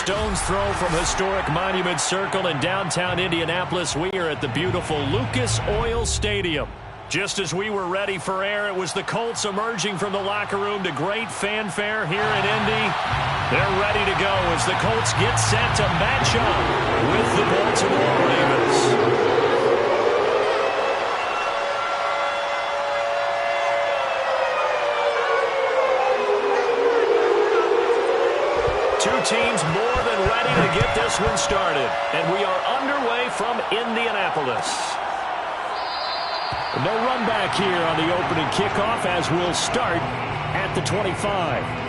stone's throw from historic Monument Circle in downtown Indianapolis. We are at the beautiful Lucas Oil Stadium. Just as we were ready for air, it was the Colts emerging from the locker room to great fanfare here in Indy. They're ready to go as the Colts get set to match up with the Baltimore Ravens. Two teams more than ready to get this one started. And we are underway from Indianapolis. No run back here on the opening kickoff as we'll start at the 25.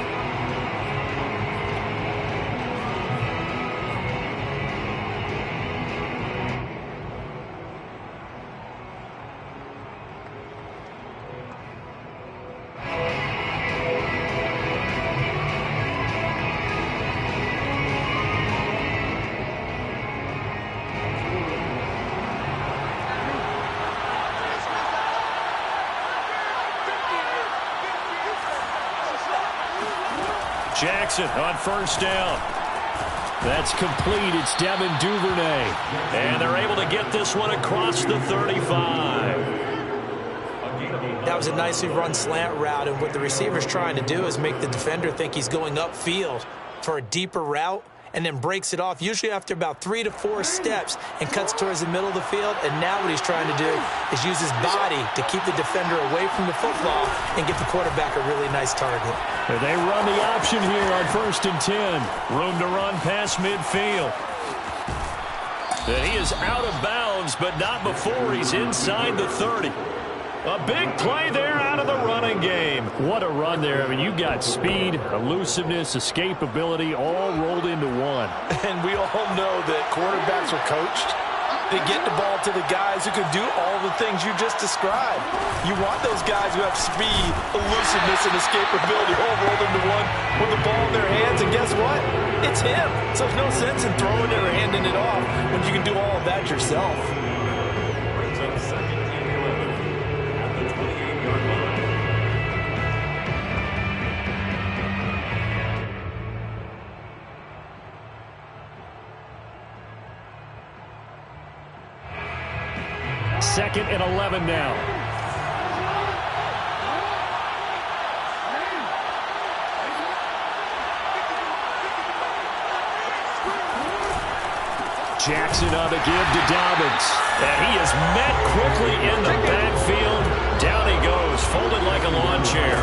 Jackson on first down. That's complete. It's Devin Duvernay. And they're able to get this one across the 35. That was a nicely run slant route, and what the receiver's trying to do is make the defender think he's going upfield for a deeper route, and then breaks it off, usually after about 3 to 4 steps, and cuts towards the middle of the field. And now what he's trying to do is use his body to keep the defender away from the football and get the quarterback a really nice target. They run the option here on 1st and 10. Room to run past midfield. And he is out of bounds, but not before he's inside the 30. A big play there out of the running game. What a run there. I mean, you got speed, elusiveness, escapability all rolled into one. And we all know that quarterbacks are coached to get the ball to the guys who can do all the things you just described. You want those guys who have speed, elusiveness, and escapability all rolled into one with the ball in their hands. And guess what? It's him. So there's no sense in throwing it or handing it off when you can do all of that yourself. Brings up second and 11 at the 28-yard line. Second and 11 now. Jackson on the give to Dobbins. And he is met quickly in the backfield. Down he goes, folded like a lawn chair.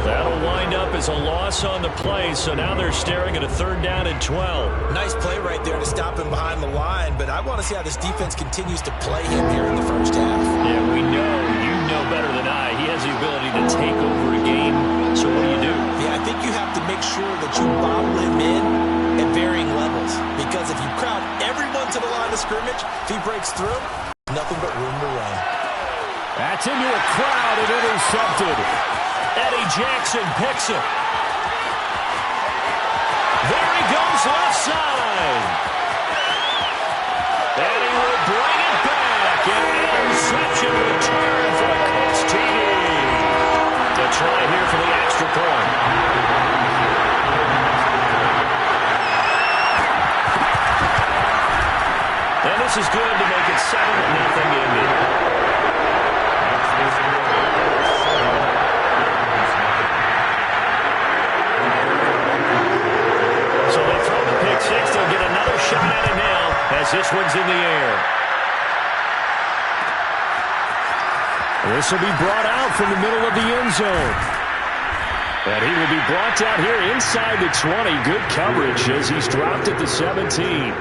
That'll wind up as a loss on the play, so now they're staring at a 3rd down and 12. Nice play right there to stop him behind the line, but I want to see how this defense continues to play him here in the first half. Yeah, we know, you know better than I, he has the ability to take over a game, so what do? Yeah, I think you have to make sure that you bottle him in at varying levels, because if you crowd everyone to the line of scrimmage, if he breaks through, nothing but room to run. That's into a crowd and intercepted. Eddie Jackson picks it. There he goes left side. And he will bring it back. And an interception return for the Colts TD. To try here for the extra point. And this is good to make it 7-0 Indy. So they throw the pick six. They'll get another shot at it now as this one's in the air. This will be brought out from the middle of the end zone. And he will be brought down here inside the 20. Good coverage as he's dropped at the 17.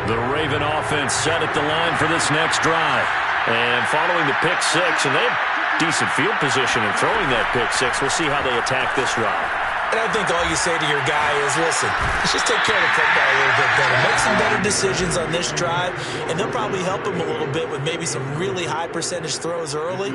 The Raven offense set at the line for this next drive. And following the pick six, and they have decent field position in throwing that pick six. We'll see how they attack this drive. And I think all you say to your guy is, listen, let's just take care of the football a little bit better. Make some better decisions on this drive, and they'll probably help him a little bit with maybe some really high percentage throws early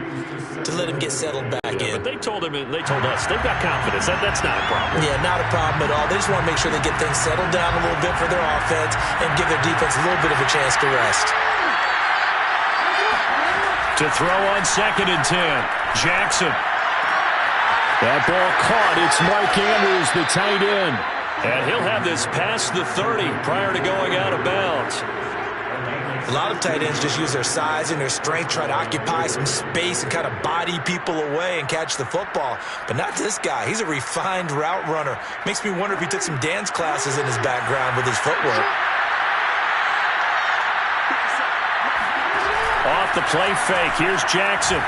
to let him get settled back in. But they told us, they've got confidence. That's not a problem. Yeah, not a problem at all. They just want to make sure they get things settled down a little bit for their offense and give their defense a little bit of a chance to rest. To throw on 2nd and 10, Jackson. That ball caught. It's Mark Andrews, the tight end. And he'll have this past the 30 prior to going out of bounds. A lot of tight ends just use their size and their strength, try to occupy some space and kind of body people away and catch the football. But not this guy. He's a refined route runner. Makes me wonder if he took some dance classes in his background with his footwork. Off the play fake. Here's Jackson.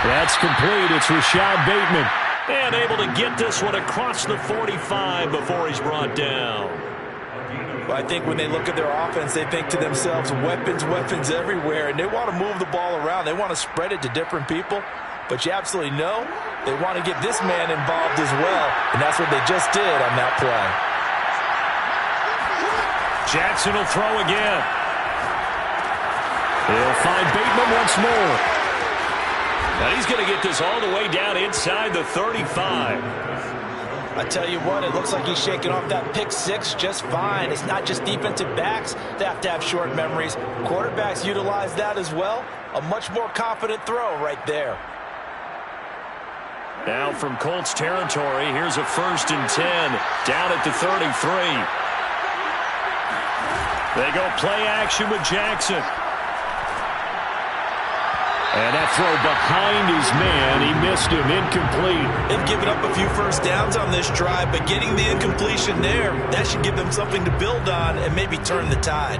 That's complete. It's Rashad Bateman. And able to get this one across the 45 before he's brought down. Well, I think when they look at their offense, they think to themselves, weapons, weapons everywhere. And they want to move the ball around. They want to spread it to different people. But you absolutely know they want to get this man involved as well. And that's what they just did on that play. Jackson will throw again. He'll find Bateman once more. Now he's going to get this all the way down inside the 35. I tell you what, it looks like he's shaking off that pick six just fine. It's not just defensive backs that have to have short memories. Quarterbacks utilize that as well. A much more confident throw right there. Now from Colts territory, here's a 1st and 10 down at the 33. They go play action with Jackson. And that throw behind his man, he missed him, incomplete. They've given up a few first downs on this drive, but getting the incompletion there, that should give them something to build on and maybe turn the tide.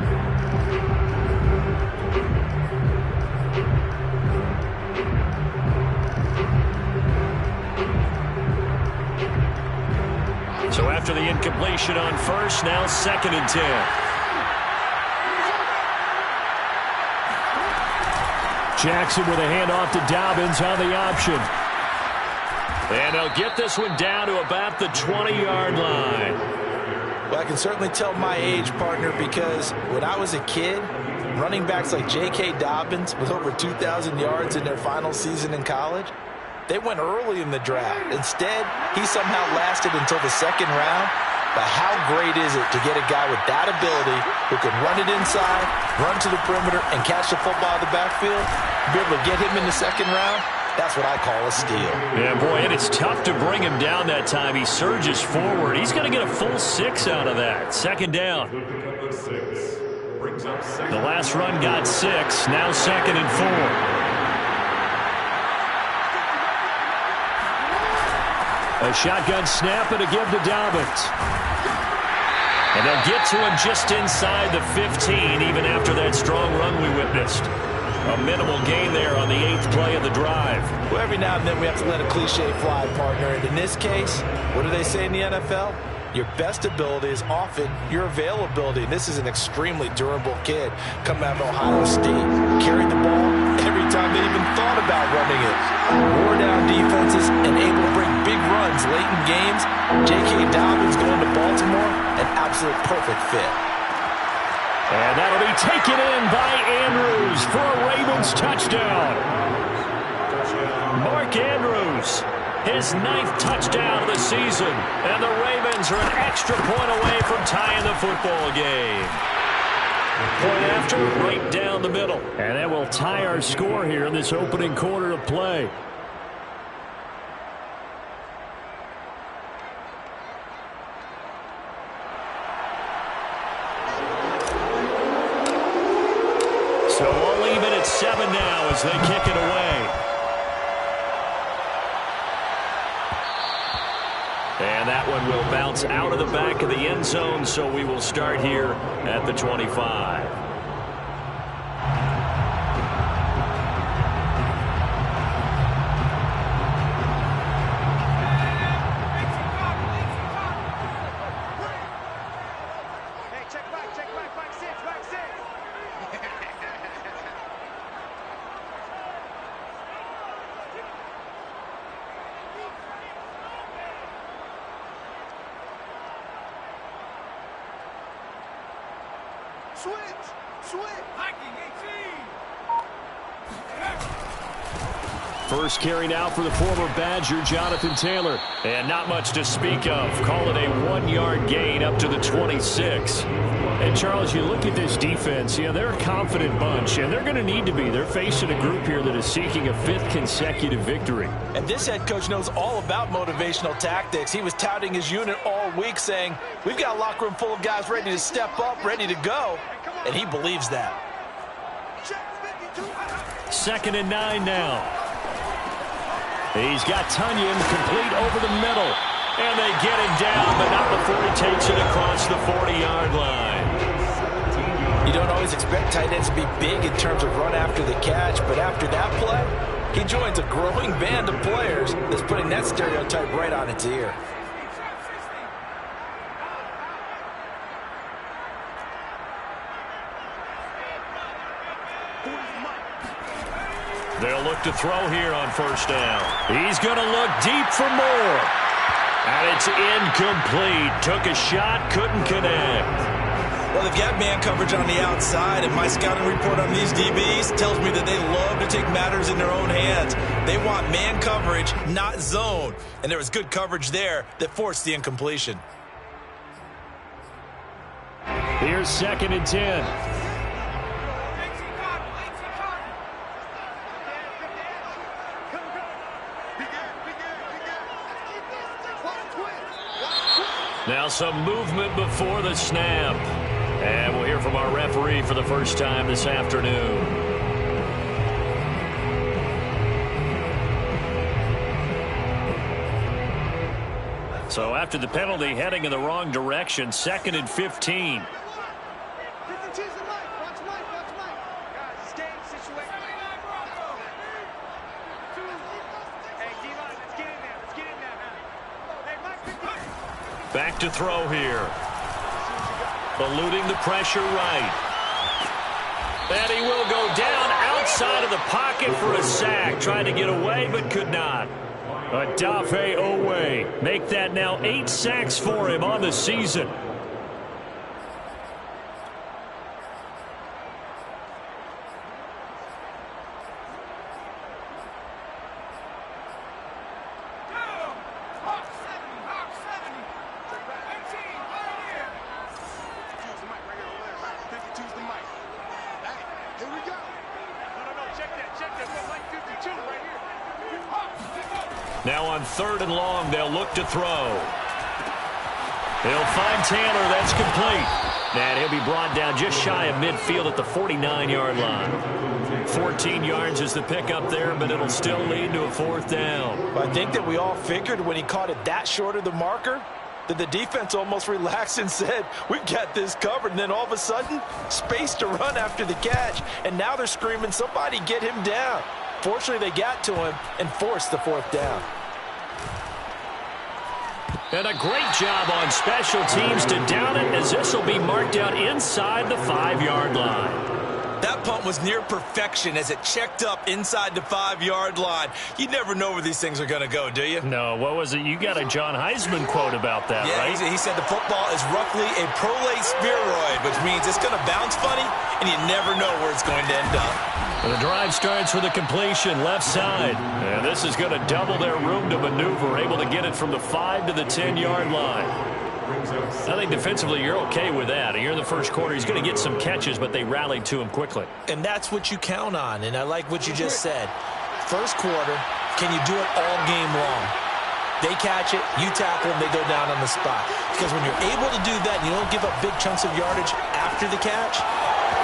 So after the incompletion on 1st, now 2nd and 10. Jackson with a handoff to Dobbins on the option. And they'll get this one down to about the 20-yard line. Well, I can certainly tell my age, partner, because when I was a kid, running backs like J.K. Dobbins with over 2,000 yards in their final season in college, they went early in the draft. Instead, he somehow lasted until the 2nd round. But how great is it to get a guy with that ability who can run it inside, run to the perimeter, and catch the football out of the backfield? Be able to get him in the 2nd round? That's what I call a steal. Yeah, boy, and it's tough to bring him down that time. He surges forward. He's going to get a full 6 out of that. 2nd down. The last run got 6. Now 2nd and 4. A shotgun snap and a give to Dobbins. And they'll get to him just inside the 15, even after that strong run we witnessed. A minimal gain there on the 8th play of the drive. Well, every now and then we have to let a cliche fly, partner. And in this case, what do they say in the NFL? Your best ability is often your availability. And this is an extremely durable kid coming out of Ohio State. Carried the ball every time they even thought about running it. Wore down defenses and able to bring big runs late in games. J.K. Dobbins going to Baltimore, an absolute perfect fit. And that'll be taken in by Andrews for a Ravens touchdown. Mark Andrews, his 9th touchdown of the season. And the Ravens are an extra point away from tying the football game. Point after, right down the middle. And that will tie our score here in this opening quarter of play. So we'll leave it at 7 now as they kick it away. And that one will bounce out of the back of the end zone, so we will start here at the 25. First carry now for the former Badger, Jonathan Taylor. And not much to speak of. Call it a 1-yard gain up to the 26. And, Charles, you look at this defense, they're a confident bunch, and they're going to need to be. They're facing a group here that is seeking a 5th consecutive victory. And this head coach knows all about motivational tactics. He was touting his unit all week saying, we've got a locker room full of guys ready to step up, ready to go. And he believes that. 2nd and 9 now. He's got Tunyon complete over the middle. And they get him down, but not before he takes it across the 40-yard line. You don't always expect tight ends to be big in terms of run after the catch, but after that play, he joins a growing band of players that's putting that stereotype right on its ear. They'll look to throw here on 1st down. He's going to look deep for more. And it's incomplete. Took a shot, couldn't connect. Well, they've got man coverage on the outside, and my scouting report on these DBs tells me that they love to take matters in their own hands. They want man coverage, not zone. And there was good coverage there that forced the incompletion. Here's 2nd and 10. Now some movement before the snap. And we'll hear from our referee for the first time this afternoon. So after the penalty, heading in the wrong direction, 2nd and 15. Back to throw here. Eluding the pressure right. And he will go down outside of the pocket for a sack. Tried to get away but could not. Adafe Owe. Make that now 8 sacks for him on the season. Now on 3rd and long, they'll look to throw. They'll find Taylor. That's complete. And he'll be brought down just shy of midfield at the 49-yard line. 14 yards is the pickup there, but it'll still lead to a 4th down. I think that we all figured when he caught it that short of the marker that the defense almost relaxed and said, we've got this covered. And then all of a sudden, space to run after the catch. And now they're screaming, somebody get him down. Fortunately, they got to him and forced the 4th down. And a great job on special teams to down it, as this will be marked out inside the 5-yard line. That punt was near perfection as it checked up inside the 5-yard line. You never know where these things are going to go, do you? No, what was it? You got a John Heisman quote about that, yeah, right? He said the football is roughly a prolate spheroid, which means it's going to bounce funny, and you never know where it's going to end up. The drive starts with a completion left side. And this is going to double their room to maneuver, able to get it from the 5 to the 10-yard line. I think defensively you're okay with that. Here in the first quarter, he's going to get some catches, but they rallied to him quickly. And that's what you count on, and I like what you just said. First quarter, can you do it all game long? They catch it, you tackle them, they go down on the spot. Because when you're able to do that, and you don't give up big chunks of yardage after the catch,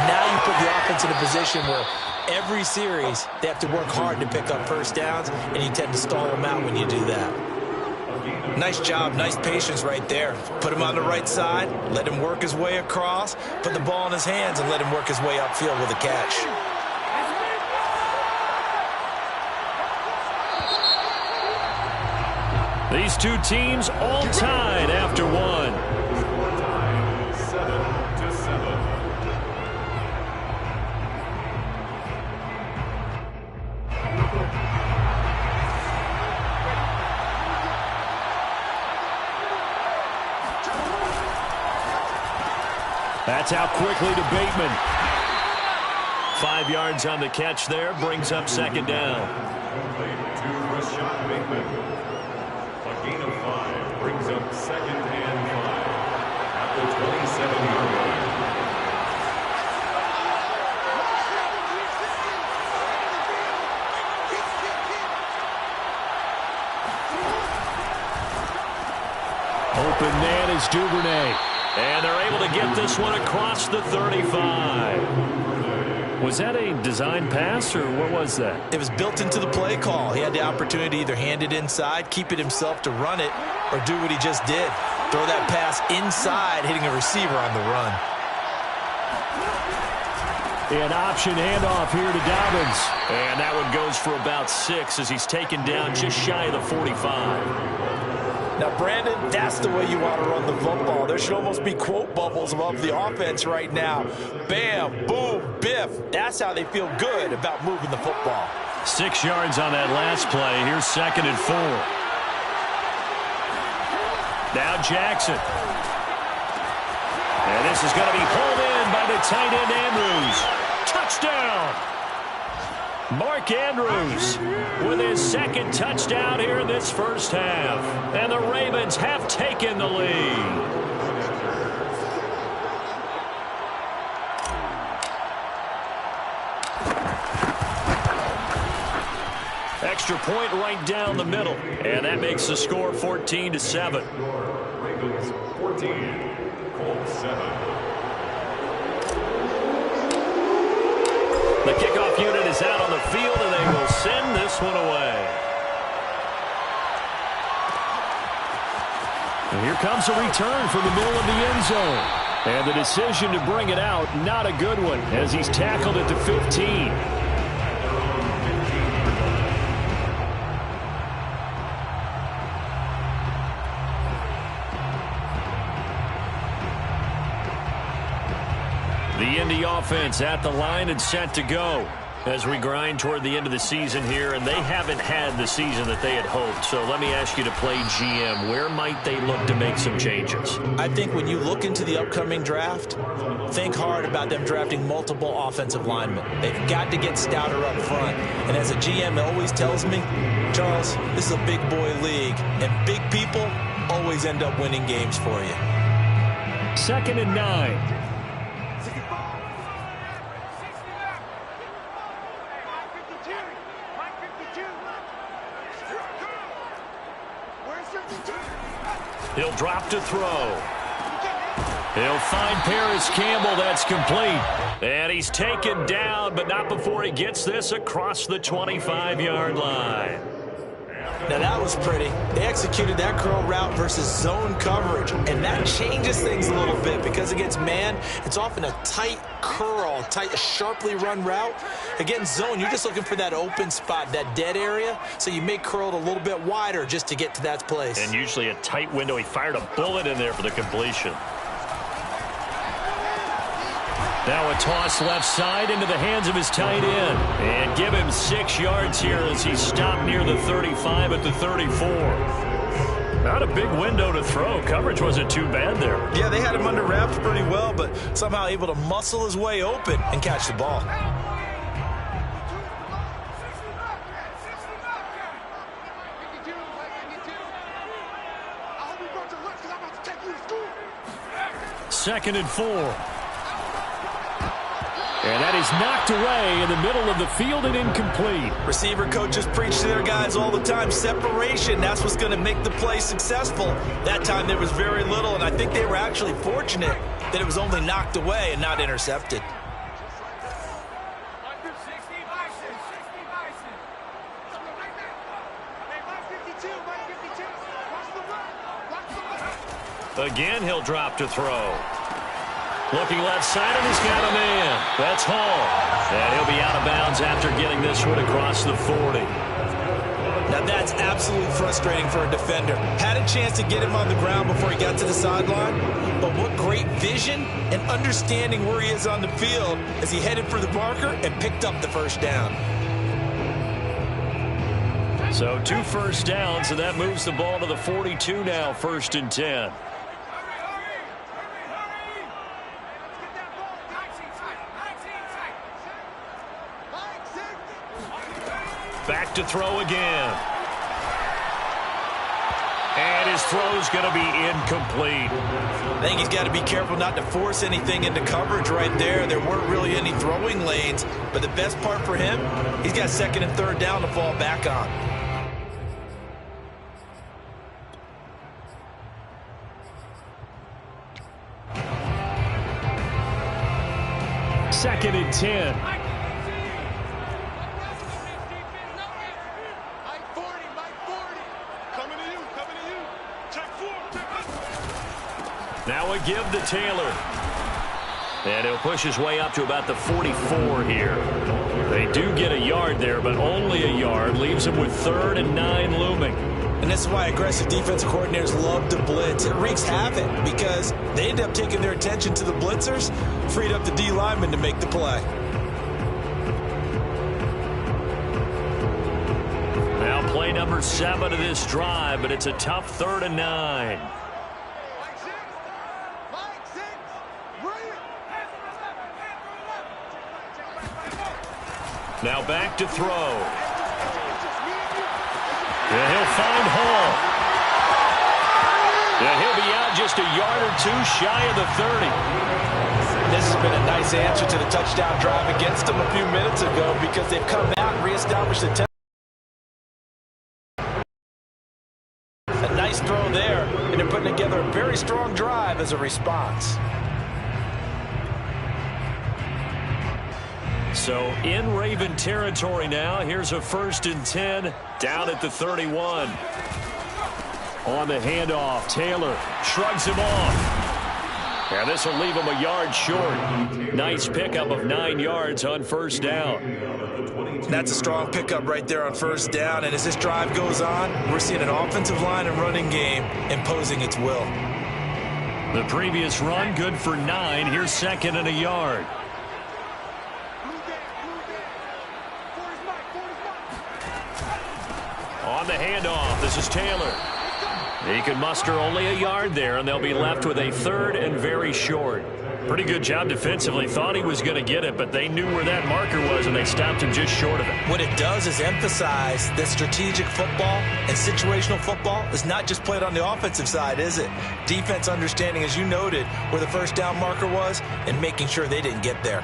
now you put the offense in a position where every series they have to work hard to pick up 1st downs, and you tend to stall them out when you do that. Nice job, nice patience right there. Put him on the right side, let him work his way across, put the ball in his hands, and let him work his way upfield with a catch. These two teams all tied after one. 7-7. That's out quickly to Bateman. 5 yards on the catch there, brings up second down. To Rashad Bateman. A gain of 5 brings up second and 5 at the 27-yard line. Open man is Duvernay. And they're able to get this one across the 35. Was that a design pass, or what was that? It was built into the play call. He had the opportunity to either hand it inside, keep it himself to run it, or do what he just did. Throw that pass inside, hitting a receiver on the run. An option handoff here to Dobbins. And that one goes for about 6 as he's taken down just shy of the 45. Now, Brandon, that's the way you want to run the football. There should almost be quote bubbles above the offense right now. Bam, boom, biff. That's how they feel good about moving the football. 6 yards on that last play. Here's 2nd and 4. Now Jackson. And this is going to be pulled in by the tight end Andrews. Touchdown! Mark Andrews with his 2nd touchdown here in this first half. And the Ravens have taken the lead. Extra point right down the middle. And that makes the score 14-7. Ravens 14, Colts 7. The kickoff unit is out on the field, and they will send this one away. And here comes a return from the middle of the end zone. And the decision to bring it out, not a good one, as he's tackled at the 15. The Indy offense at the line and set to go as we grind toward the end of the season here, and they haven't had the season that they had hoped. So let me ask you to play GM. Where might they look to make some changes? I think when you look into the upcoming draft, think hard about them drafting multiple offensive linemen. They've got to get stouter up front. And as a GM always tells me, Charles, this is a big boy league, and big people always end up winning games for you. 2nd and 9. He'll drop to throw. He'll find Paris Campbell. That's complete. And he's taken down, but not before he gets this across the 25-yard line. Now that was pretty. They executed that curl route versus zone coverage, and that changes things a little bit because against man, it's often a tight curl, a sharply run route. Against zone, you're just looking for that open spot, that dead area, so you may curl it a little bit wider just to get to that place. And usually a tight window. He fired a bullet in there for the completion. Now a toss left side into the hands of his tight end. And give him 6 yards here as he stopped near the 35 at the 34. Not a big window to throw. Coverage wasn't too bad there. Yeah, they had him under wraps pretty well, but somehow able to muscle his way open and catch the ball. Second and 4. And that is knocked away in the middle of the field and incomplete. Receiver coaches preach to their guys all the time. Separation, that's what's going to make the play successful. That time there was very little, and I think they were actually fortunate that it was only knocked away and not intercepted. Again, he'll drop to throw. Looking left side, and he's got a man. That's Hall. And he'll be out of bounds after getting this one across the 40. Now that's absolutely frustrating for a defender. Had a chance to get him on the ground before he got to the sideline, but what great vision and understanding where he is on the field as he headed for the marker and picked up the first down. So 2 first downs, and that moves the ball to the 42 now, 1st and 10. Back to throw again. And his throw's going to be incomplete. I think he's got to be careful not to force anything into coverage right there. There weren't really any throwing lanes, but the best part for him, he's got second and third down to fall back on. Second and 10. Now a give to Taylor. And he'll push his way up to about the 44 here. They do get a yard there, but only a yard. Leaves him with 3rd and 9 looming. And this is why aggressive defensive coordinators love to blitz. It wreaks havoc because they end up taking their attention to the blitzers, freed up the D lineman to make the play. Now play number 7 of this drive, but it's a tough 3rd and 9. Now back to throw. And he'll find Hall. And he'll be out just a yard or 2 shy of the 30. This has been a nice answer to the touchdown drive against them a few minutes ago because they've come out and reestablished the tempo. A nice throw there, and they're putting together a very strong drive as a response. So in Raven territory now. Here's a 1st and 10 down at the 31. On the handoff, Taylor shrugs him off. And this will leave him a yard short. Nice pickup of 9 yards on 1st down. That's a strong pickup right there on 1st down. And as this drive goes on, we're seeing an offensive line and running game imposing its will. The previous run good for 9. Here's 2nd and a yard. On the handoff, this is Taylor. He can muster only a yard there, and they'll be left with a 3rd and very short. Pretty good job defensively. Thought he was going to get it, but they knew where that marker was, and they stopped him just short of it. What it does is emphasize that strategic football and situational football is not just played on the offensive side, is it? Defense understanding, as you noted, where the 1st down marker was and making sure they didn't get there.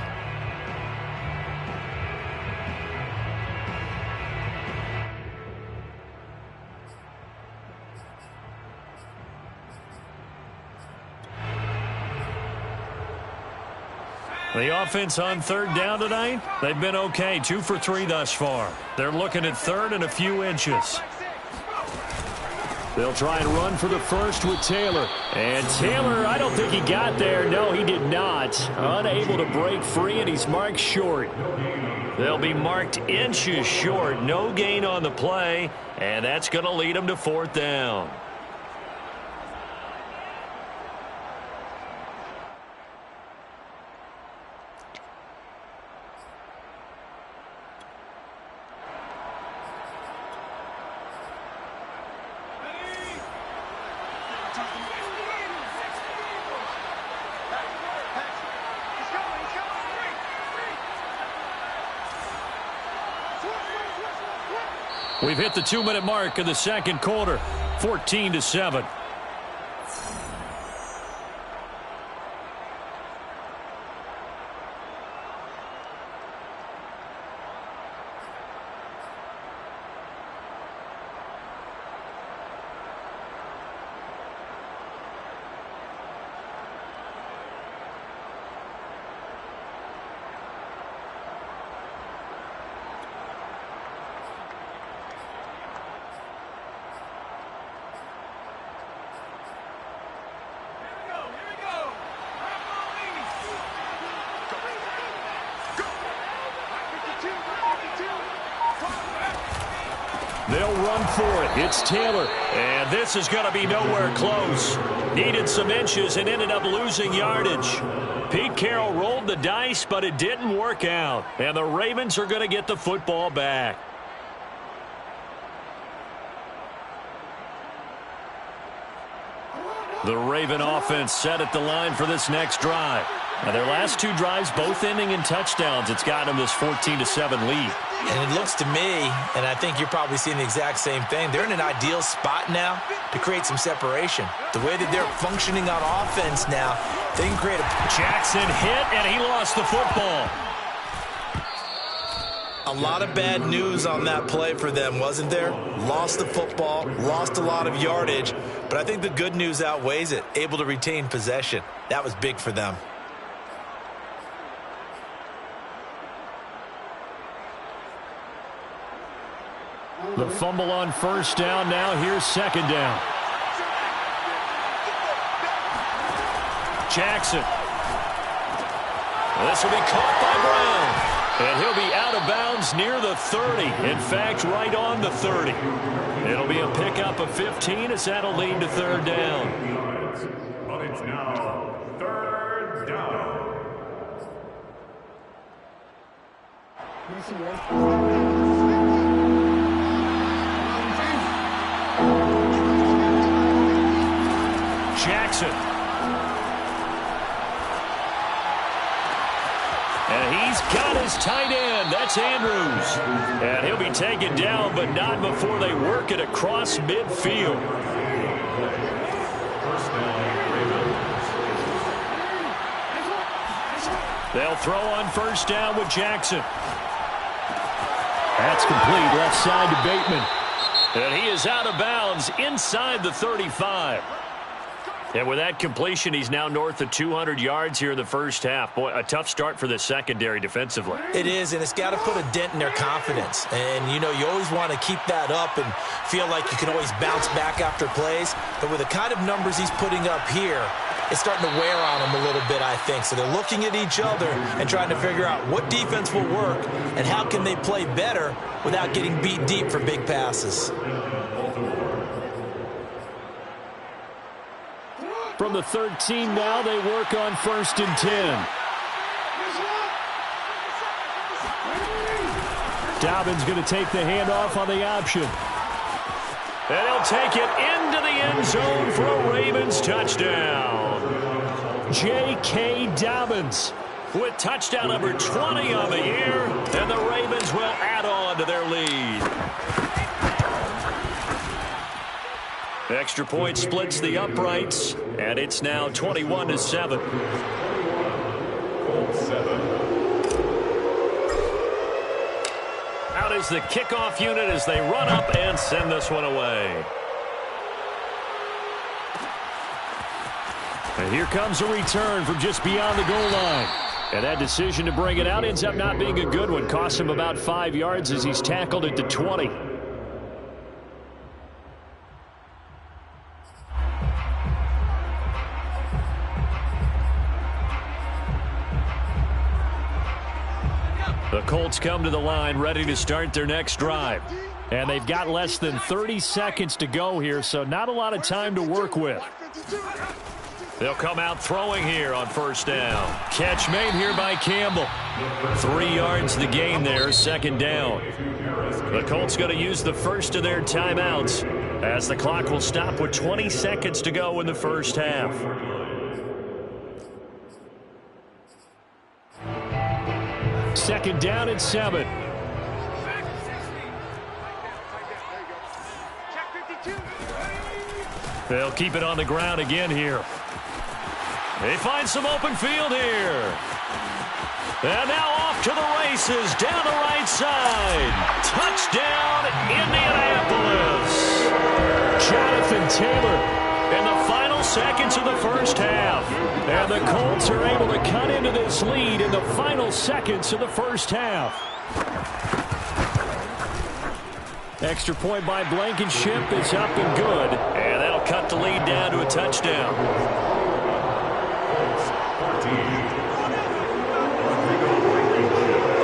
The offense on 3rd down tonight, they've been okay. 2 for 3 thus far. They're looking at 3rd and a few inches. They'll try and run for the 1st with Taylor. And Taylor, I don't think he got there. No, he did not. Unable to break free, and he's marked short. They'll be marked inches short. No gain on the play, and that's going to lead them to 4th down. We've hit the 2-minute mark in the 2nd quarter, 14-7. They'll run for it. It's Taylor. And this is going to be nowhere close. Needed some inches and ended up losing yardage. Pete Carroll rolled the dice, but it didn't work out. And the Ravens are going to get the football back. The Raven offense set at the line for this next drive. Now their last 2 drives, both ending in touchdowns. It's got them this 14-7 lead. And it looks to me, and I think you're probably seeing the exact same thing, they're in an ideal spot now to create some separation. The way that they're functioning on offense now, they can create a... Jackson hit, and he lost the football. A lot of bad news on that play for them, wasn't there? Lost the football, lost a lot of yardage, but I think the good news outweighs it. Able to retain possession. That was big for them. The fumble on first down. Now here's second down. Jackson. This will be caught by Brown. And he'll be out of bounds near the 30. In fact, right on the 30. It'll be a pickup of 15 as that'll lead to third down. But it's now third down. Jackson. And he's got his tight end. That's Andrews. And he'll be taken down, but not before they work it across midfield. They'll throw on first down with Jackson. That's complete left side to Bateman. And he is out of bounds inside the 35. And with that completion, he's now north of 200 yards here in the first half. Boy, a tough start for the secondary defensively. It is, and it's got to put a dent in their confidence. And, you know, you always want to keep that up and feel like you can always bounce back after plays. But with the kind of numbers he's putting up here, it's starting to wear on them a little bit, I think. So they're looking at each other and trying to figure out what defense will work and how can they play better without getting beat deep for big passes. From the 13 now, they work on 1st and 10. Dobbins going to take the handoff on the option. And he'll take it into the end zone for a Ravens touchdown. J.K. Dobbins with touchdown number 20 on the year, and the Ravens will add on to their lead. Extra point splits the uprights, and it's now 21-7. Out is the kickoff unit as they run up and send this one away. And here comes a return from just beyond the goal line. And that decision to bring it out ends up not being a good one. Costs him about 5 yards as he's tackled at the 20. The Colts come to the line ready to start their next drive. And they've got less than 30 seconds to go here, so not a lot of time to work with. They'll come out throwing here on first down. Catch made here by Campbell. 3 yards the gain there, second down. The Colts going to use the first of their timeouts as the clock will stop with 20 seconds to go in the first half. Second down and 7. They'll keep it on the ground again here. They find some open field here. And now off to the races down the right side. Touchdown, Indianapolis. Jonathan Taylor in the final seconds of the first half. And the Colts are able to cut into this lead in the final seconds of the first half. Extra point by Blankenship is up and good. And that'll cut the lead down to a touchdown.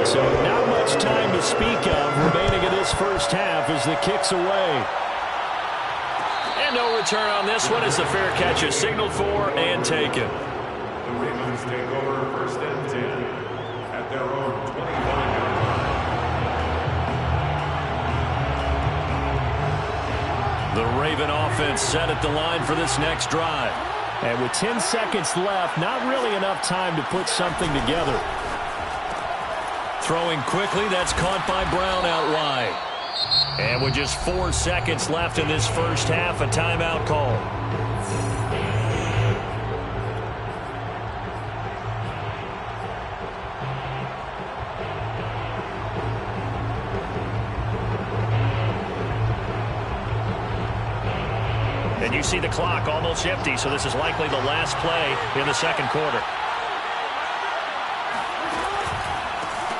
So not much time to speak of remaining in this first half as the kick's away. And no return on this one as the fair catch is signaled for and taken. The Ravens take over 1st and 10 at their own 25-yard line. The Raven offense set at the line for this next drive. And with 10 seconds left, not really enough time to put something together. Throwing quickly, that's caught by Brown out wide. And with just 4 seconds left in this first half, a timeout call. And you see the clock almost empty, so this is likely the last play in the second quarter.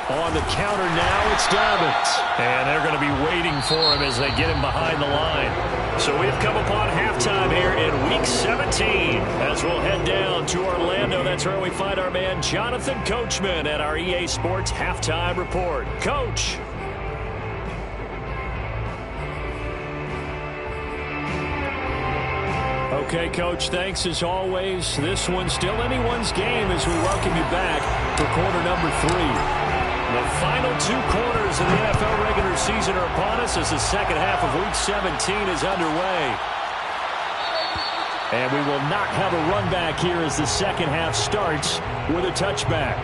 On the counter now, it's Dobbins. And they're going to be waiting for him as they get him behind the line. So we've come upon halftime here in Week 17. As we'll head down to Orlando, that's where we find our man Jonathan Coachman at our EA Sports Halftime Report. Coach. Okay, Coach, thanks as always. This one's still anyone's game as we welcome you back for quarter number 3. The final 2 quarters of the NFL regular season are upon us as the second half of Week 17 is underway. And we will not have a run back here as the second half starts with a touchback.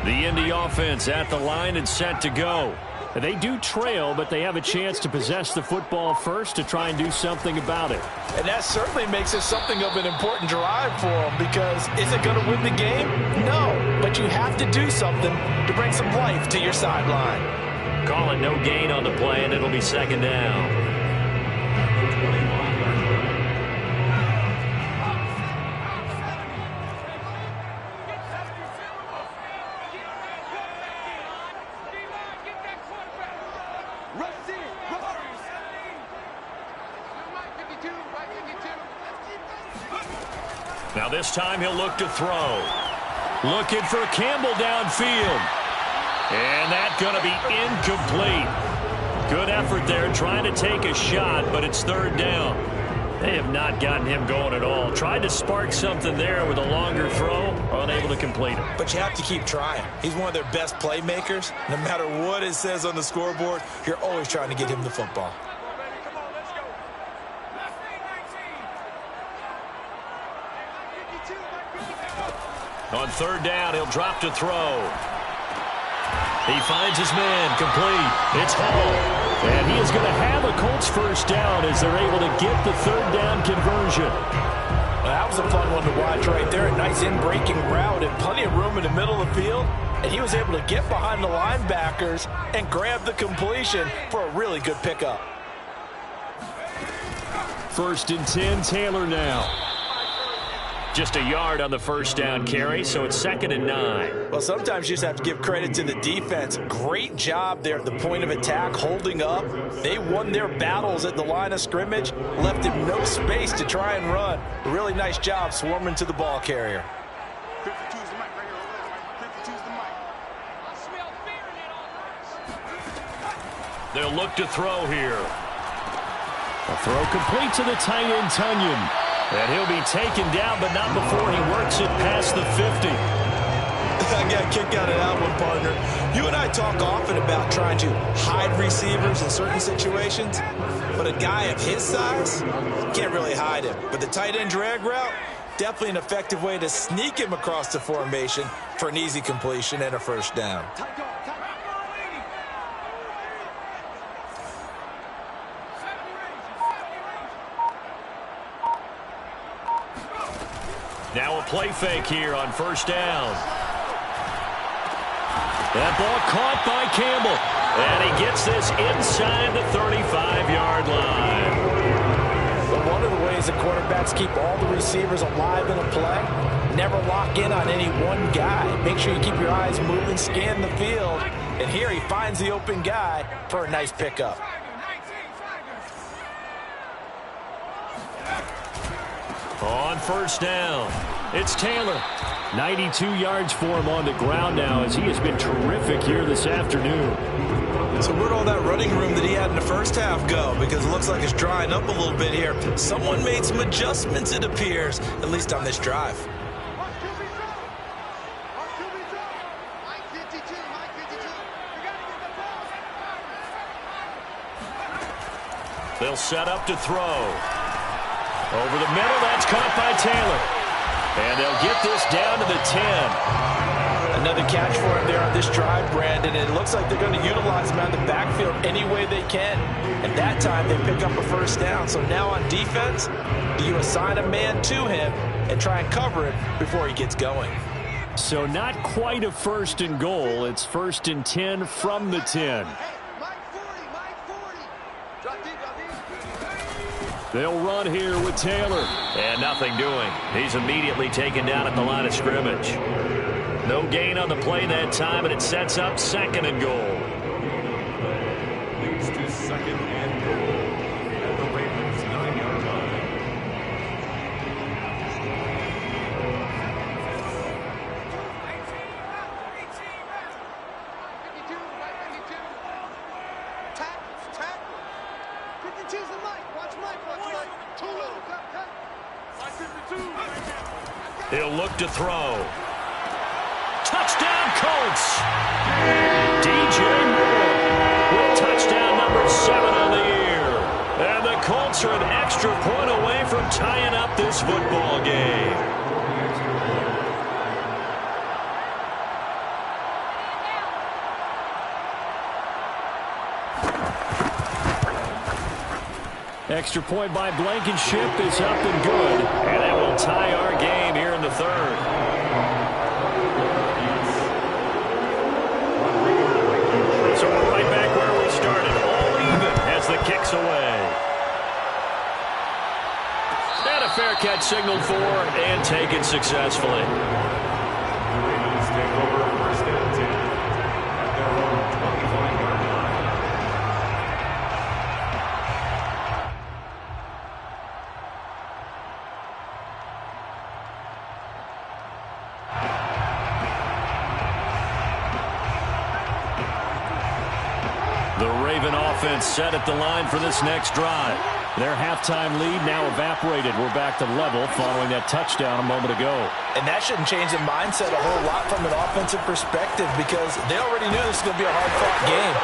The Indy offense at the line and set to go. They do trail, but they have a chance to possess the football first to try and do something about it. And that certainly makes it something of an important drive for them, because is it going to win the game? No, but you have to do something to bring some life to your sideline. Call it no gain on the play, and it'll be second down. Now this time he'll look to throw. Looking for Campbell downfield. And that's going to be incomplete. Good effort there trying to take a shot, but it's third down. They have not gotten him going at all. Tried to spark something there with a longer throw, unable to complete it. But you have to keep trying. He's one of their best playmakers. No matter what it says on the scoreboard, you're always trying to get him the football. On third down, he'll drop to throw. He finds his man, complete. It's Hall. And he is going to have a Colts first down as they're able to get the third down conversion. Well, that was a fun one to watch right there. A nice in-breaking route and plenty of room in the middle of the field. And he was able to get behind the linebackers and grab the completion for a really good pickup. First and 10, Taylor now. Just a yard on the first down carry, so it's second and 9. Well, sometimes you just have to give credit to the defense. Great job there at the point of attack, holding up. They won their battles at the line of scrimmage, left him no space to try and run. A really nice job swarming to the ball carrier. 52's the mic right here. 52's the mic. I smell fear in that offense. They'll look to throw here. A throw complete to the tight end, Tunyon. And he'll be taken down, but not before he works it past the 50. I got a kick out of that one, partner. You and I talk often about trying to hide receivers in certain situations, but a guy of his size can't really hide him. But the tight end drag route, definitely an effective way to sneak him across the formation for an easy completion and a first down. Now a play fake here on first down. That ball caught by Campbell. And he gets this inside the 35-yard line. But one of the ways that quarterbacks keep all the receivers alive in a play, never lock in on any one guy. Make sure you keep your eyes moving, scan the field. And here he finds the open guy for a nice pickup. On first down, it's Taylor. 92 yards for him on the ground now as he has been terrific here this afternoon. So where'd all that running room that he had in the first half go? Because it looks like it's drying up a little bit here. Someone made some adjustments, it appears, at least on this drive. They'll set up to throw. Over the middle, that's caught by Taylor. And they'll get this down to the 10. Another catch for him there on this drive, Brandon. And it looks like they're going to utilize him out of the backfield any way they can. At that time, they pick up a first down. So now on defense, do you assign a man to him and try and cover it before he gets going? So not quite a first and goal. It's first and 10 from the 10. They'll run here with Taylor. And nothing doing. He's immediately taken down at the line of scrimmage. No gain on the play that time, and it sets up second and goal. Leads to second and goal at the Ravens' 9-yard line. He'll look to throw. Touchdown, Colts! DJ Moore with touchdown number 7 on the year. And the Colts are an extra point away from tying up this football game. Extra point by Blankenship is up and good. And that will tie our game here in the third. So we're right back where we started. All even as the kick's away. And a fair catch signaled for and taken successfully. Ravens take over first and 10 at their own 25-yard line. The Raven offense set at the line for this next drive. Their halftime lead now evaporated. We're back to level following that touchdown a moment ago. And that shouldn't change the mindset a whole lot from an offensive perspective because they already knew this was going to be a hard-fought game.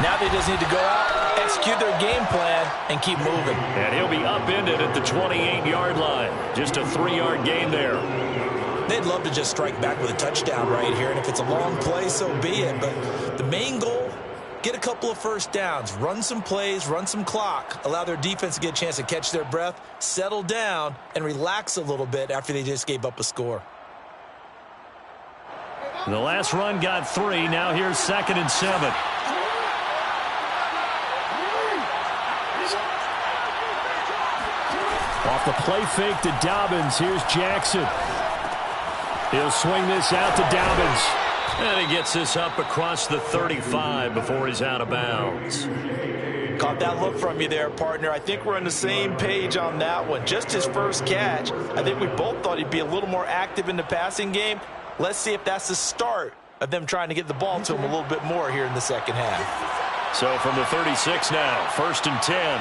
Now they just need to go out, execute their game plan, and keep moving. And he'll be upended at the 28-yard line. Just a 3-yard gain there. They'd love to just strike back with a touchdown right here, and if it's a long play, so be it. But the main goal, get a couple of first downs, run some plays, run some clock, allow their defense to get a chance to catch their breath, settle down, and relax a little bit after they just gave up a score. The last run got 3. Now here's 2nd and 7. Off the play fake to Dobbins. Here's Jackson. He'll swing this out to Dobbins. And he gets this up across the 35 before he's out of bounds. Caught that look from you there, partner. I think we're on the same page on that one. Just his first catch. I think we both thought he'd be a little more active in the passing game. Let's see if that's the start of them trying to get the ball to him a little bit more here in the second half. So from the 36 now, 1st and 10.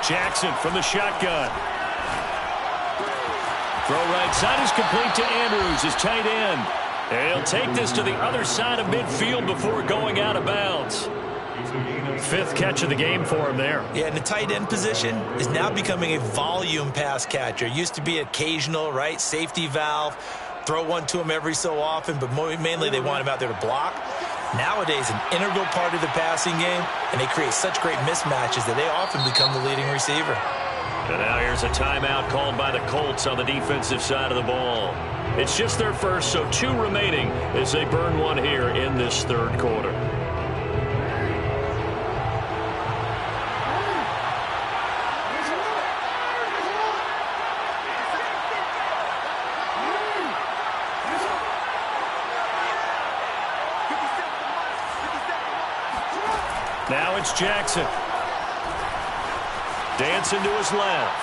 Jackson from the shotgun. Throw right side is complete to Andrews, his tight end. And he'll take this to the other side of midfield before going out of bounds. 5th catch of the game for him there. Yeah, and the tight end position is now becoming a volume pass catcher. Used to be occasional, right? Safety valve. Throw one to him every so often, but mainly they want him out there to block. Nowadays, an integral part of the passing game, and they create such great mismatches that they often become the leading receiver. And now here's a timeout called by the Colts on the defensive side of the ball. It's just their first, so 2 remaining as they burn one here in this third quarter. Now it's Jackson. Dancing to his left.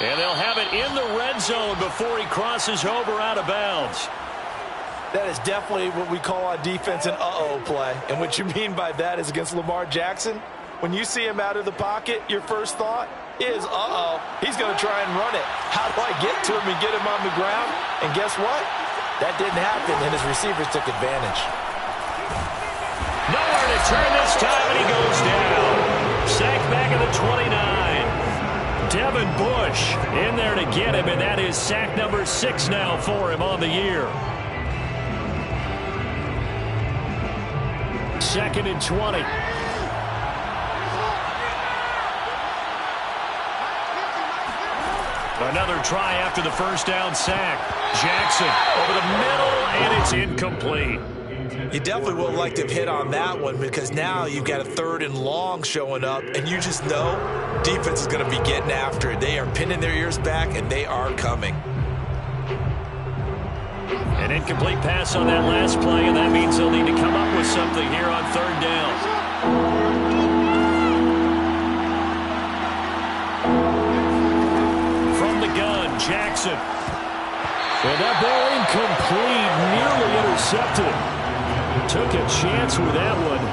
And they'll have it in the red zone before he crosses over out of bounds. That is definitely what we call on defense an uh-oh play. And what you mean by that is against Lamar Jackson, when you see him out of the pocket, your first thought is, uh-oh, he's going to try and run it. How do I get to him and get him on the ground? And guess what? That didn't happen, and his receivers took advantage. Nowhere to turn this time, and he goes down. Sacked back at the 29. Devin Bush in there to get him, and that is sack number 6 now for him on the year. 2nd and 20. Another try after the first down sack. Jackson over the middle, and it's incomplete. You definitely would have liked to have hit on that one because now you've got a 3rd and long showing up, and you just know defense is going to be getting after it. They are pinning their ears back, and they are coming. An incomplete pass on that last play, and that means they'll need to come up with something here on 3rd down. From the gun, Jackson. And that ball incomplete, nearly intercepted. Took a chance with that one.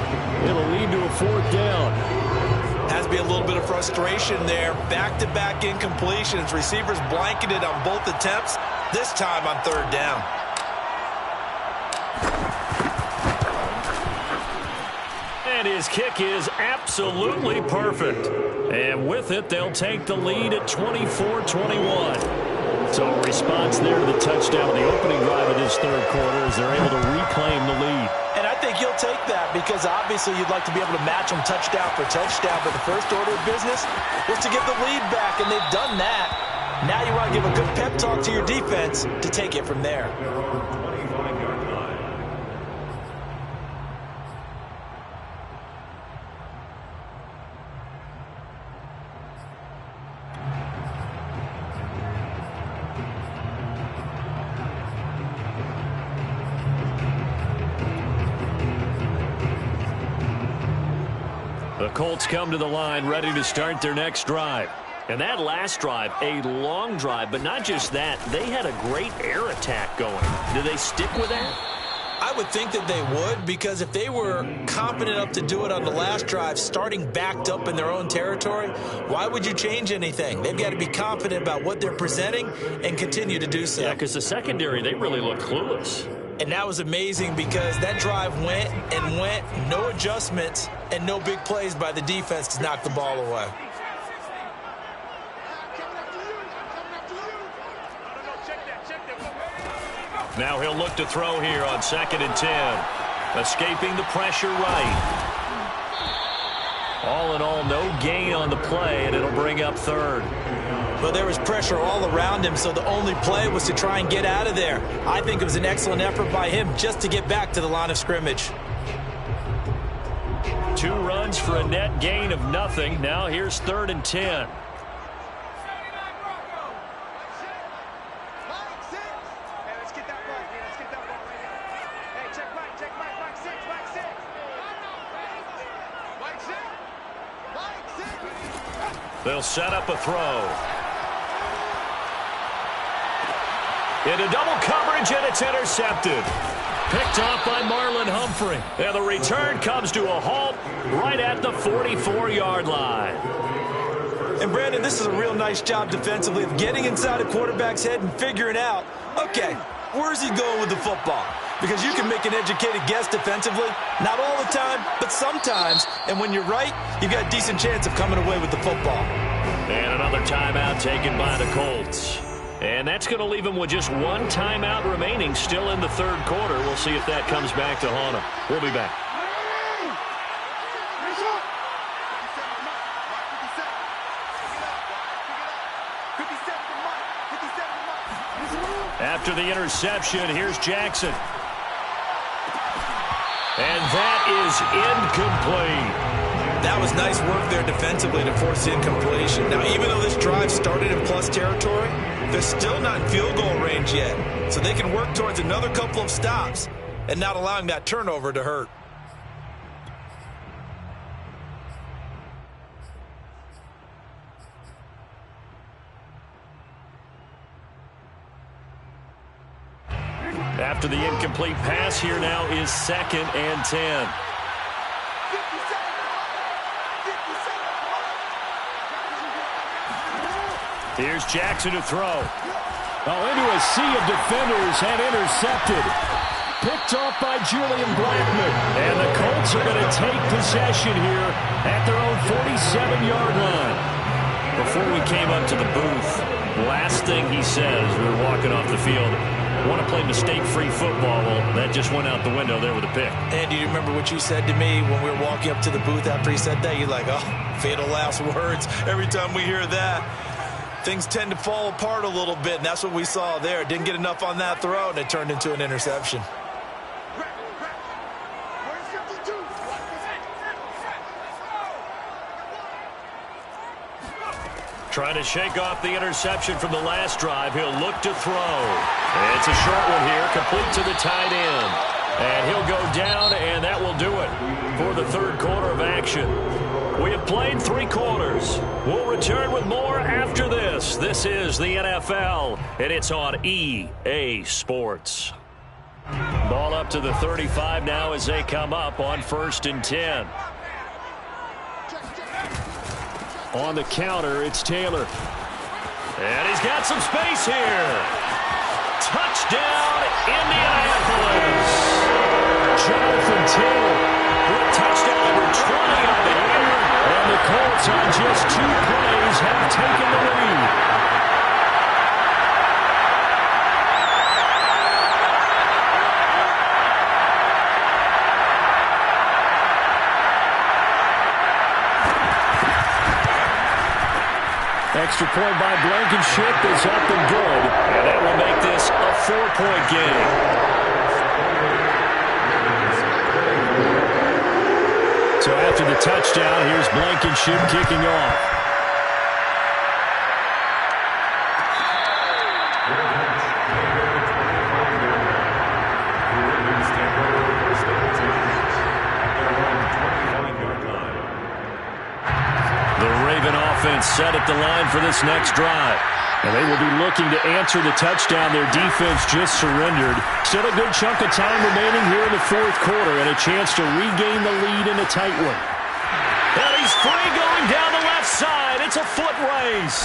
It'll lead to a 4th down. Has to be a little bit of frustration there. Back-to-back incompletions. Receivers blanketed on both attempts, this time on 3rd down. And his kick is absolutely perfect. And with it, they'll take the lead at 24-21. So a response there to the touchdown in the opening drive of this 3rd quarter as they're able to reclaim the lead. And I think you'll take that because obviously you'd like to be able to match them touchdown for touchdown, but the first order of business was to get the lead back, and they've done that. Now you want to give a good pep talk to your defense to take it from there. The Colts come to the line ready to start their next drive. And that last drive, a long drive, but not just that. They had a great air attack going. Do they stick with that? I would think that they would, because if they were confident enough to do it on the last drive, starting backed up in their own territory, why would you change anything? They've got to be confident about what they're presenting and continue to do so. Yeah, because the secondary, they really look clueless. And that was amazing because that drive went and went, no adjustments, and no big plays by the defense to knock the ball away. Now he'll look to throw here on 2nd and 10. Escaping the pressure right. All in all, no gain on the play, and it'll bring up 3rd. But there was pressure all around him, so the only play was to try and get out of there. I think it was an excellent effort by him just to get back to the line of scrimmage. 2 runs for a net gain of nothing. Now here's 3rd and 10. They'll set up a throw. Into double coverage, and it's intercepted. Picked off by Marlon Humphrey. And the return comes to a halt right at the 44-yard line. And, Brandon, this is a real nice job defensively of getting inside a quarterback's head and figuring out, okay, where's he going with the football? Because you can make an educated guess defensively, not all the time, but sometimes. And when you're right, you've got a decent chance of coming away with the football. And another timeout taken by the Colts. And that's going to leave them with just 1 timeout remaining still in the 3rd quarter. We'll see if that comes back to haunt them. We'll be back. After the interception, here's Jackson. And that is incomplete. That was nice work there defensively to force the incompletion. Now, even though this drive started in plus territory, they're still not in field goal range yet. So they can work towards another couple of stops and not allowing that turnover to hurt. After the incomplete pass, here now is 2nd and 10. Here's Jackson to throw. Oh, into a sea of defenders and intercepted. Picked off by Julian Blackman. And the Colts are going to take possession here at their own 47-yard line. Before we came up to the booth, last thing he said as we were walking off the field, I want to play mistake-free football. Well, that just went out the window there with a pick. And do you remember what you said to me when we were walking up to the booth after he said that? You're like, oh, fatal last words. Every time we hear that, things tend to fall apart a little bit, and that's what we saw there. Didn't get enough on that throw, and it turned into an interception. Trying to shake off the interception from the last drive. He'll look to throw. It's a short one here, complete to the tight end. And he'll go down, and that will do it for the third quarter of action. We have played 3 quarters. We'll return with more after this. This is the NFL, and it's on EA Sports. Ball up to the 35 now as they come up on 1st and 10. On the counter, it's Taylor. And he's got some space here. Touchdown, Indianapolis. Jonathan Taylor with touchdown number 20 on the year. And the Colts on just 2 plays have taken the lead. Extra point by Blankenship is up and good. And that will make this a 4-point game. So after the touchdown, here's Blankenship kicking off. Set at the line for this next drive. And they will be looking to answer the touchdown their defense just surrendered. Still a good chunk of time remaining here in the 4th quarter and a chance to regain the lead in a tight one. And he's free going down the left side. It's a foot race.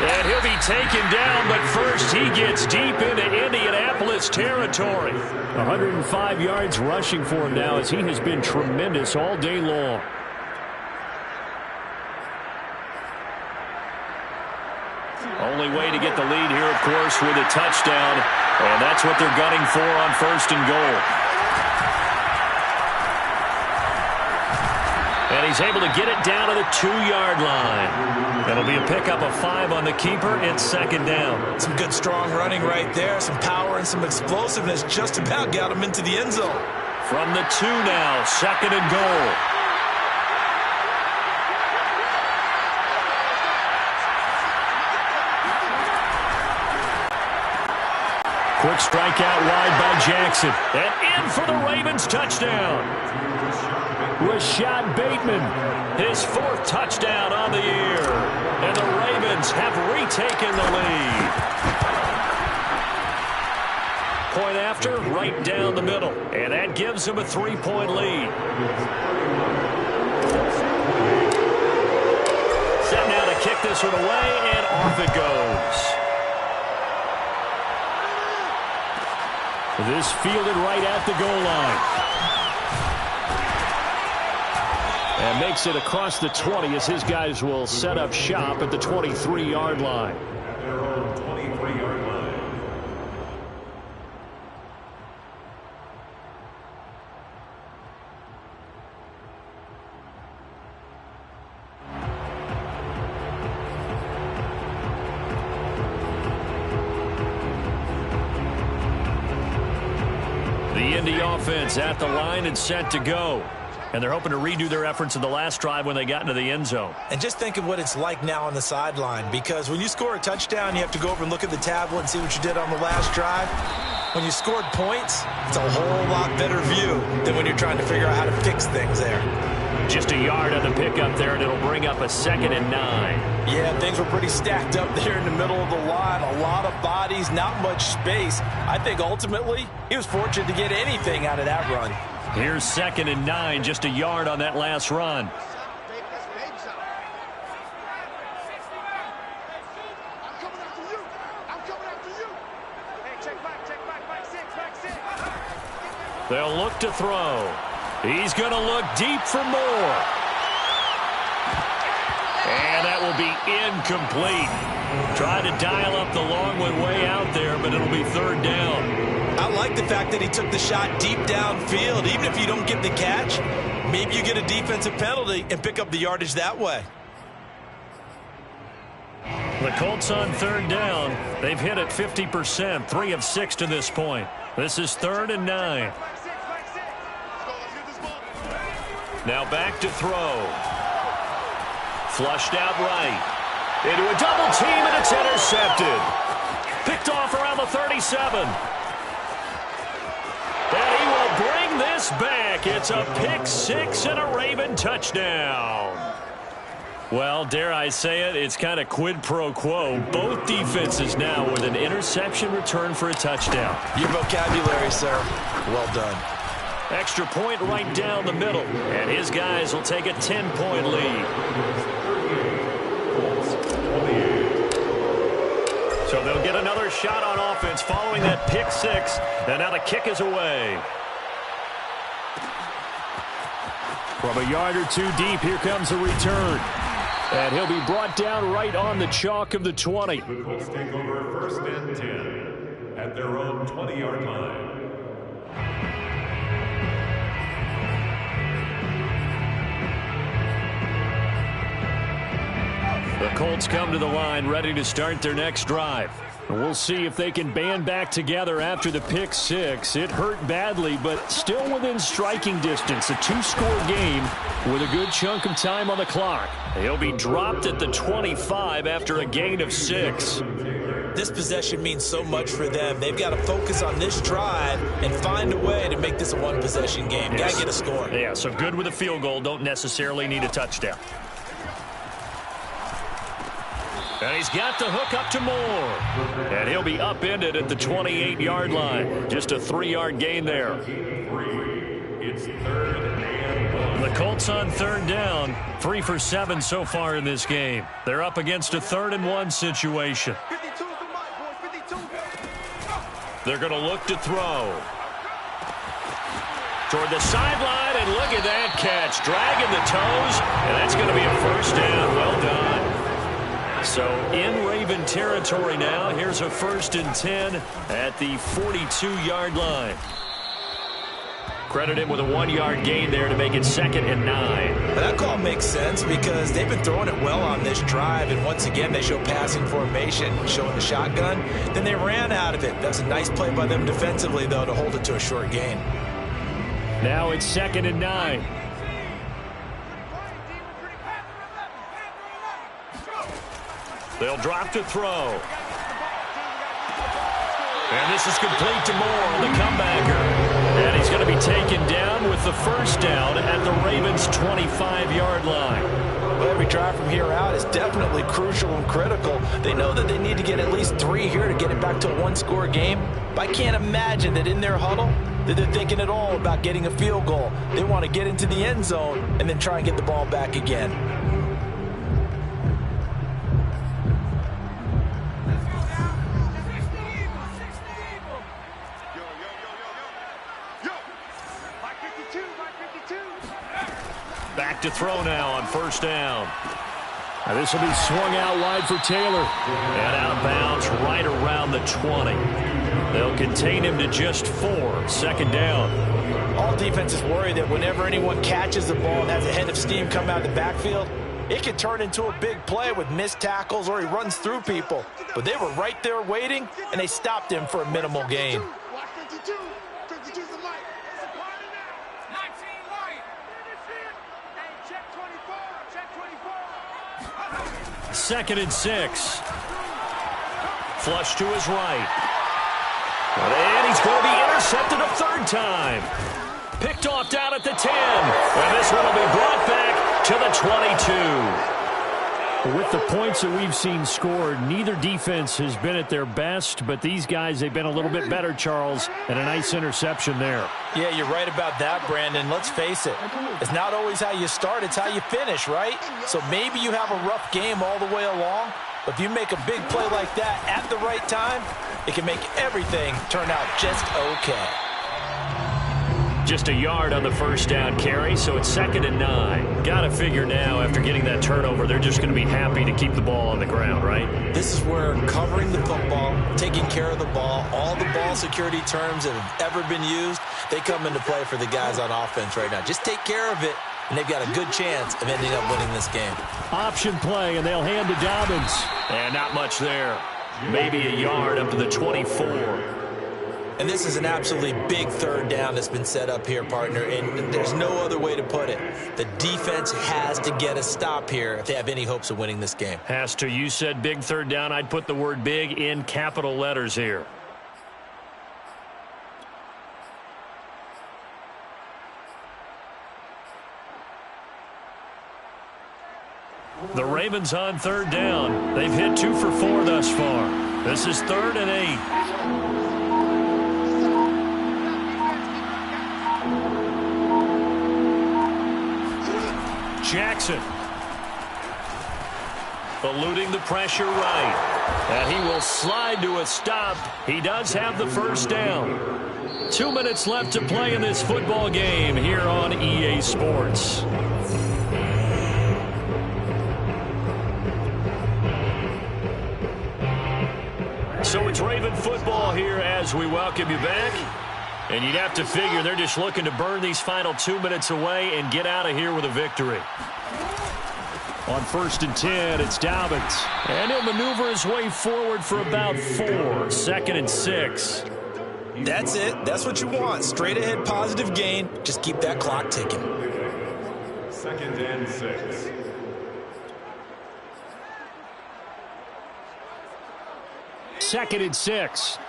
And he'll be taken down, but first he gets deep into Indianapolis territory. 105 yards rushing for him now as he has been tremendous all day long. Only way to get the lead here, of course, with a touchdown. And that's what they're gunning for on 1st and goal. And he's able to get it down to the 2-yard line. That'll be a pickup of 5 on the keeper. It's 2nd down. Some good strong running right there. Some power and some explosiveness just about got him into the end zone. From the 2 now, 2nd and goal. Quick strike out wide by Jackson. And in for the Ravens touchdown. Rashad Bateman. His 4th touchdown on the year. And the Ravens have retaken the lead. Point after, right down the middle. And that gives them a 3-point lead. Set now to kick this one away, and off it goes. This fielded right at the goal line. And makes it across the 20 as his guys will set up shop at the 23-yard line. At their own 23-yard line. The Indy offense at the line and set to go. And they're hoping to redo their efforts in the last drive when they got into the end zone. And just think of what it's like now on the sideline, because when you score a touchdown, you have to go over and look at the tablet and see what you did on the last drive. When you scored points, it's a whole lot better view than when you're trying to figure out how to fix things there. Just a yard on the pickup there, and it'll bring up a 2nd and 9. Yeah, things were pretty stacked up there in the middle of the line. A lot of bodies, not much space. I think ultimately he was fortunate to get anything out of that run. Here's 2nd and 9, just a yard on that last run. They'll look to throw. He's going to look deep for more. And that will be incomplete. Tried to dial up the long one way out there, but it'll be 3rd down. I like the fact that he took the shot deep downfield. Even if you don't get the catch, maybe you get a defensive penalty and pick up the yardage that way. The Colts on 3rd down. They've hit it 50%, 3 of 6 to this point. This is 3rd and 9. Now back to throw. Flushed out right. Into a double team, and it's intercepted. Picked off around the 37. And he will bring this back. It's a pick 6 and a Raven touchdown. Well, dare I say it, it's kind of quid pro quo. Both defenses now with an interception return for a touchdown. Your vocabulary, sir. Well done. Extra point right down the middle. And his guys will take a 10-point lead. So they'll get another shot on offense following that pick 6. And now the kick is away. From a yard or 2 deep, here comes a return. And he'll be brought down right on the chalk of the 20. The Colts take over 1st and 10 at their own 20-yard line. The Colts come to the line ready to start their next drive. We'll see if they can band back together after the pick 6. It hurt badly, but still within striking distance. A 2-score game with a good chunk of time on the clock. He'll be dropped at the 25 after a gain of 6. This possession means so much for them. They've got to focus on this drive and find a way to make this a one-possession game. Yes. Got to get a score. Yeah, so good with a field goal. Don't necessarily need a touchdown. And he's got the hook up to Moore. And he'll be upended at the 28-yard line. Just a 3-yard gain there. It's 3rd and 1. The Colts on 3rd down. 3 for 7 so far in this game. They're up against a 3rd and 1 situation. They're going to look to throw. Toward the sideline, and look at that catch. Dragging the toes, and that's going to be a 1st down. Well done. So in Raven territory now. Here's a 1st and 10 at the 42-yard line. Credit him with a 1-yard gain there to make it 2nd and 9. That call makes sense because they've been throwing it well on this drive, and once again they show passing formation, showing the shotgun. Then they ran out of it. That's a nice play by them defensively, though, to hold it to a short gain. Now it's 2nd and 9. They'll drop to throw. And this is complete to Moore, the comebacker. And he's going to be taken down with the 1st down at the Ravens' 25-yard line. Well, every drive from here out is definitely crucial and critical. They know that they need to get at least 3 here to get it back to a 1-score game. But I can't imagine that in their huddle that they're thinking at all about getting a field goal. They want to get into the end zone and then try and get the ball back again. Back to throw now on 1st down. Now this will be swung out wide for Taylor. And out of bounds right around the 20. They'll contain him to just 4. 2nd down. All defenses worry that whenever anyone catches the ball and has a head of steam come out of the backfield, it can turn into a big play with missed tackles or he runs through people. But they were right there waiting, and they stopped him for a minimal gain. 2nd and 6. Flush to his right. And he's going to be intercepted a 3rd time. Picked off down at the 10. And this one will be brought back to the 22. With the points that we've seen scored, neither defense has been at their best, but these guys, they've been a little bit better, Charles, and a nice interception there. Yeah, you're right about that, Brandon. Let's face it. It's not always how you start, it's how you finish, right? So maybe you have a rough game all the way along, but if you make a big play like that at the right time, it can make everything turn out just okay. Just a yard on the first down carry, so it's 2nd and 9. Got to figure now, after getting that turnover, they're just going to be happy to keep the ball on the ground, right? This is where covering the football, taking care of the ball, all the ball security terms that have ever been used, they come into play for the guys on offense right now. Just take care of it, and they've got a good chance of ending up winning this game. Option play, and they'll hand to Dobbins. And not much there. Maybe a yard up to the 24. And this is an absolutely big 3rd down that's been set up here, partner, and there's no other way to put it. The defense has to get a stop here if they have any hopes of winning this game. Has to. You said big 3rd down. I'd put the word big in capital letters here. The Ravens on 3rd down. They've hit 2 for 4 thus far. This is 3rd and 8. Jackson. Eluding the pressure right. And he will slide to a stop. He does have the first down. 2 minutes left to play in this football game here on EA Sports. So it's Raven football here as we welcome you back. And you'd have to figure they're just looking to burn these final 2 minutes away and get out of here with a victory. On 1st and 10, it's Dobbins. And he'll maneuver his way forward for about 4. 2nd and 6. That's it. That's what you want. Straight ahead positive gain. Just keep that clock ticking. 2nd and 6. Second and 6.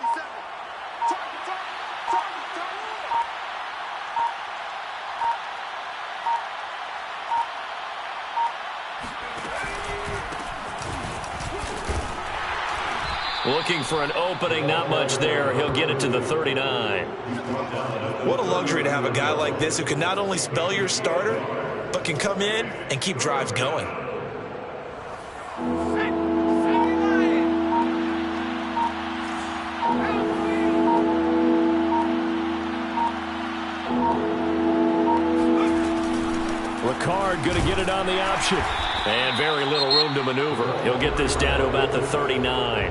Looking for an opening, not much there. He'll get it to the 39. What a luxury to have a guy like this who can not only spell your starter, but can come in and keep drives going. Ricard going to get it on the option. And very little room to maneuver. He'll get this down to about the 39.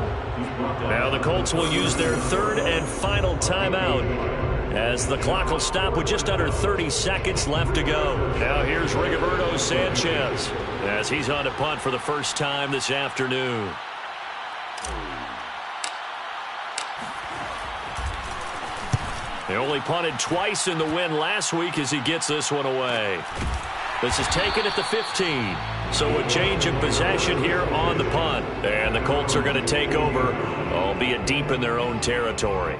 Now the Colts will use their 3rd and final timeout as the clock will stop with just under 30 seconds left to go. Now here's Rigoberto Sanchez as he's on to punt for the first time this afternoon. He only punted twice in the win last week as he gets this one away. This is taken at the 15. So a change of possession here on the punt. And the Colts are going to take over, albeit deep in their own territory.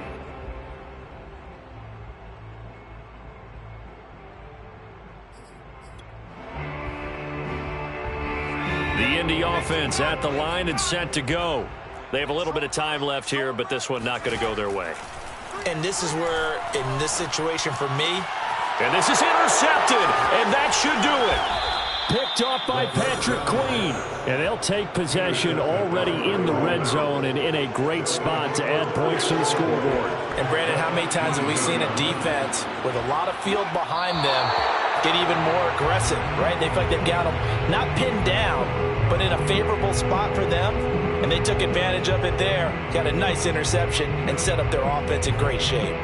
The Indy offense at the line and set to go. They have a little bit of time left here, but this one not going to go their way. And this is where, in this situation for me, and this is intercepted, and that should do it. Picked off by Patrick Queen. And they'll take possession already in the red zone and in a great spot to add points to the scoreboard. And Brandon, how many times have we seen a defense with a lot of field behind them get even more aggressive, right? They feel like they've got them not pinned down, but in a favorable spot for them. And they took advantage of it there, got a nice interception, and set up their offense in great shape.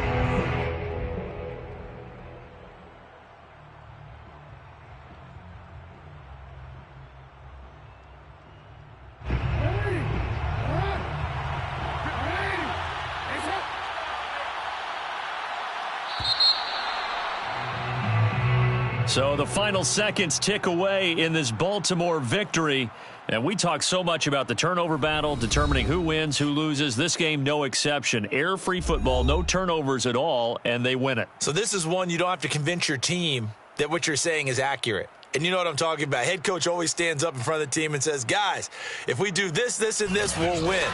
So the final seconds tick away in this Baltimore victory. And we talk so much about the turnover battle, determining who wins, who loses. This game, no exception. Error-free football, no turnovers at all, and they win it. So this is one you don't have to convince your team that what you're saying is accurate. And you know what I'm talking about. Head coach always stands up in front of the team and says, guys, if we do this, this, and this, we'll win.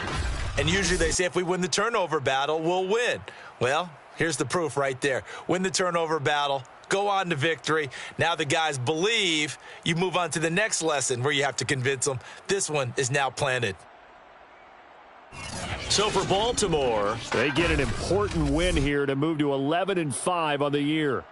And usually they say if we win the turnover battle, we'll win. Well, here's the proof right there. Win the turnover battle. Go on to victory. Now the guys believe. You move on to the next lesson where you have to convince them. This one is now planted. So for Baltimore, they get an important win here to move to 11-5 on the year.